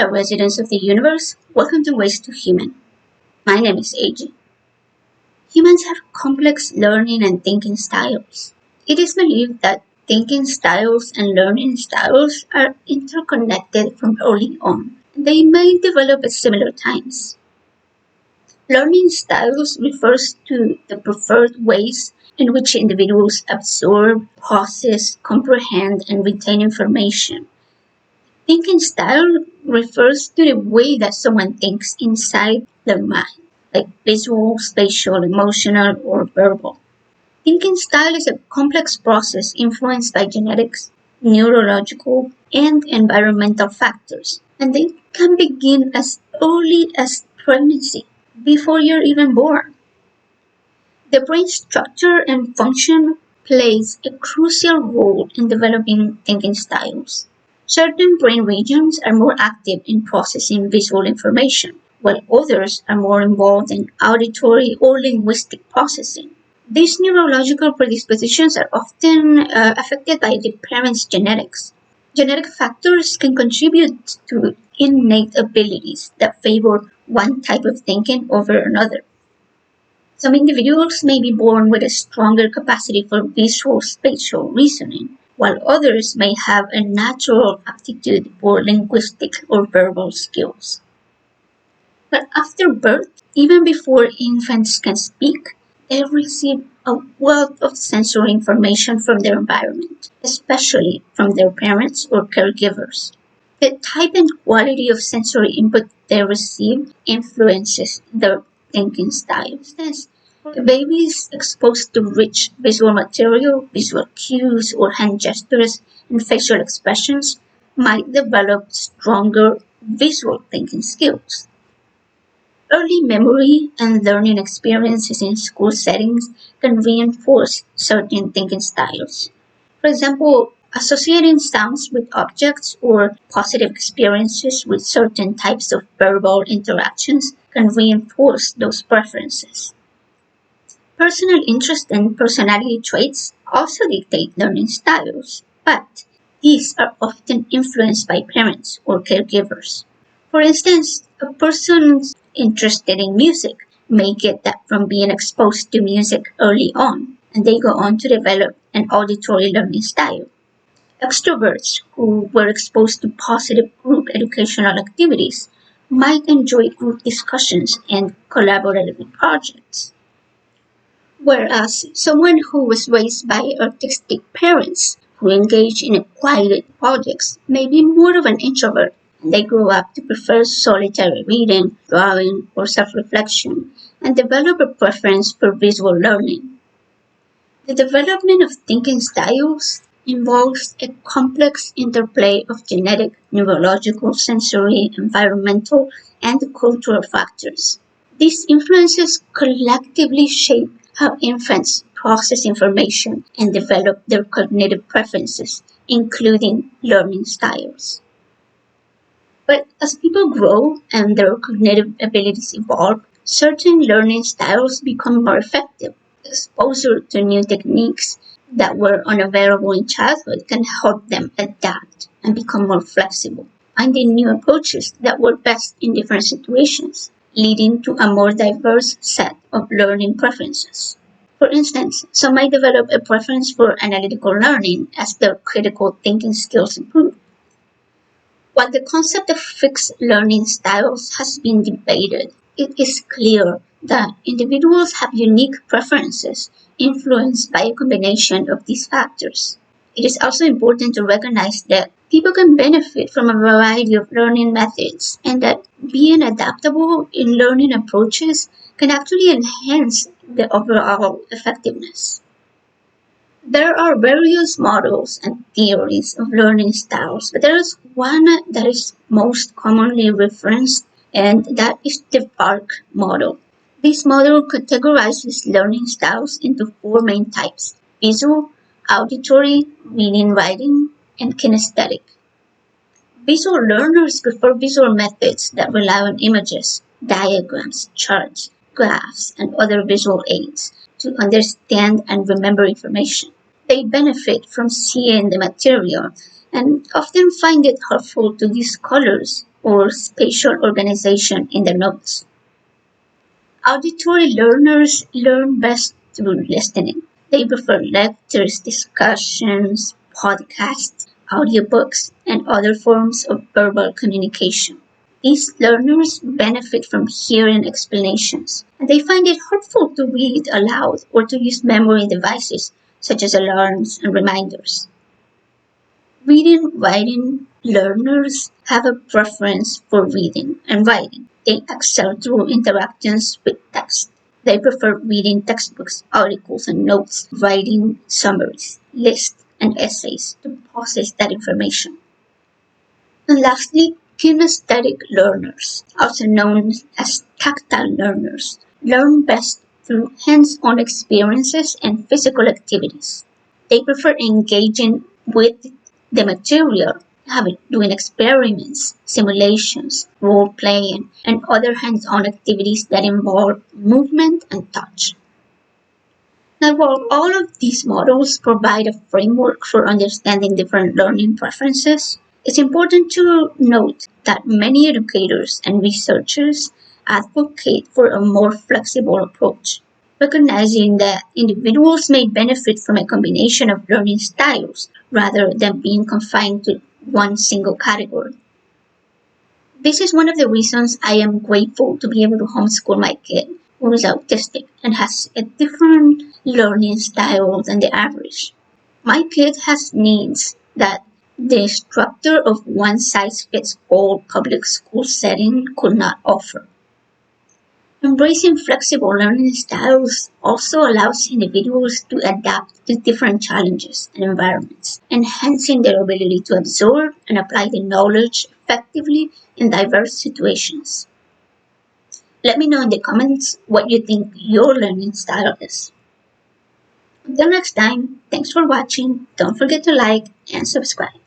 Hello, residents of the universe. Welcome to Ways to Human. My name is AJ. Humans have complex learning and thinking styles. It is believed that thinking styles and learning styles are interconnected from early on. They may develop at similar times. Learning styles refers to the preferred ways in which individuals absorb, process, comprehend, and retain information. Thinking style refers to the way that someone thinks inside their mind, like visual, spatial, emotional, or verbal. Thinking style is a complex process influenced by genetics, neurological, and environmental factors, and they can begin as early as pregnancy, before you're even born. The brain structure and function plays a crucial role in developing thinking styles. Certain brain regions are more active in processing visual information, while others are more involved in auditory or linguistic processing. These neurological predispositions are often affected by the parent's genetics. Genetic factors can contribute to innate abilities that favor one type of thinking over another. Some individuals may be born with a stronger capacity for visual spatial reasoning, while others may have a natural aptitude for linguistic or verbal skills. But after birth, even before infants can speak, they receive a wealth of sensory information from their environment, especially from their parents or caregivers. The type and quality of sensory input they receive influences their thinking style. For instance, babies exposed to rich visual material, visual cues, or hand gestures and facial expressions might develop stronger visual thinking skills. Early memory and learning experiences in school settings can reinforce certain thinking styles. For example, associating sounds with objects or positive experiences with certain types of verbal interactions can reinforce those preferences. Personal interest and personality traits also dictate learning styles, but these are often influenced by parents or caregivers. For instance, a person interested in music may get that from being exposed to music early on, and they go on to develop an auditory learning style. Extroverts who were exposed to positive group educational activities might enjoy group discussions and collaborative projects. Whereas someone who was raised by artistic parents who engage in quiet projects may be more of an introvert. They grow up to prefer solitary reading, drawing, or self-reflection, and develop a preference for visual learning. The development of thinking styles involves a complex interplay of genetic, neurological, sensory, environmental, and cultural factors. These influences collectively shape how infants process information and develop their cognitive preferences, including learning styles. But as people grow and their cognitive abilities evolve, certain learning styles become more effective. Exposure to new techniques that were unavailable in childhood can help them adapt and become more flexible, finding new approaches that work best in different situations, leading to a more diverse set of learning preferences. For instance, some might develop a preference for analytical learning as their critical thinking skills improve. While the concept of fixed learning styles has been debated, it is clear that individuals have unique preferences influenced by a combination of these factors. It is also important to recognize that people can benefit from a variety of learning methods and that being adaptable in learning approaches can actually enhance the overall effectiveness. There are various models and theories of learning styles, but there is one that is most commonly referenced, and that is the VARK model. This model categorizes learning styles into four main types: visual, auditory, reading, writing, and kinesthetic. Visual learners prefer visual methods that rely on images, diagrams, charts, graphs, and other visual aids to understand and remember information. They benefit from seeing the material and often find it helpful to use colors, or spatial organization in their notes. Auditory learners learn best through listening. They prefer lectures, discussions, podcasts, audiobooks, and other forms of verbal communication. These learners benefit from hearing explanations, and they find it helpful to read aloud or to use memory devices such as alarms and reminders. Reading writing learners have a preference for reading and writing. They excel through interactions with text. They prefer reading textbooks, articles, and notes, writing summaries, lists, and essays to process that information. And lastly, kinesthetic learners, also known as tactile learners, learn best through hands-on experiences and physical activities. They prefer engaging with the material, doing experiments, simulations, role playing, and other hands-on activities that involve movement and touch. Now, while all of these models provide a framework for understanding different learning preferences, it's important to note that many educators and researchers advocate for a more flexible approach, recognizing that individuals may benefit from a combination of learning styles rather than being confined to one single category. This is one of the reasons I am grateful to be able to homeschool my kid who is autistic and has a different learning style than the average. My kid has needs that the structure of one-size-fits-all public school setting could not offer. Embracing flexible learning styles also allows individuals to adapt to different challenges and environments, enhancing their ability to absorb and apply the knowledge effectively in diverse situations. Let me know in the comments what you think your learning style is. Until next time, thanks for watching. Don't forget to like and subscribe.